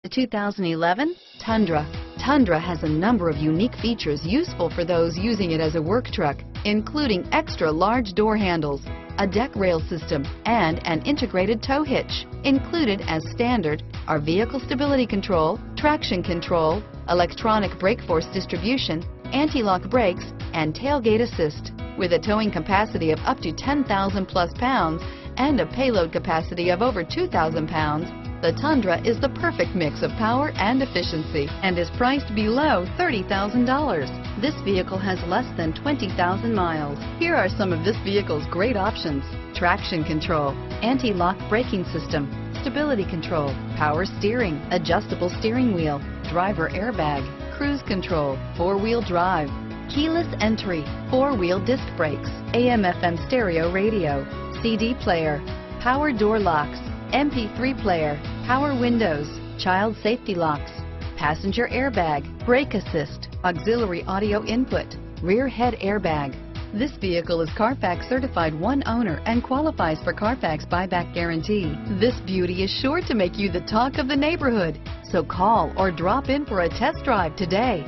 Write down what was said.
The 2011 Tundra. Tundra has a number of unique features useful for those using it as a work truck, including extra large door handles, a deck rail system, and an integrated tow hitch. Included as standard are vehicle stability control, traction control, electronic brake force distribution, anti-lock brakes, and tailgate assist. With a towing capacity of up to 10,000 plus pounds and a payload capacity of over 2,000 pounds, the Tundra is the perfect mix of power and efficiency and is priced below $30,000. This vehicle has less than 20,000 miles. Here are some of this vehicle's great options: traction control, anti-lock braking system, stability control, power steering, adjustable steering wheel, driver airbag, cruise control, four-wheel drive, keyless entry, four-wheel disc brakes, AM/FM stereo radio, CD player, power door locks, MP3 player, power windows, child safety locks, passenger airbag, brake assist, auxiliary audio input, rear head airbag. This vehicle is Carfax certified one owner and qualifies for Carfax buyback guarantee. This beauty is sure to make you the talk of the neighborhood. So call or drop in for a test drive today.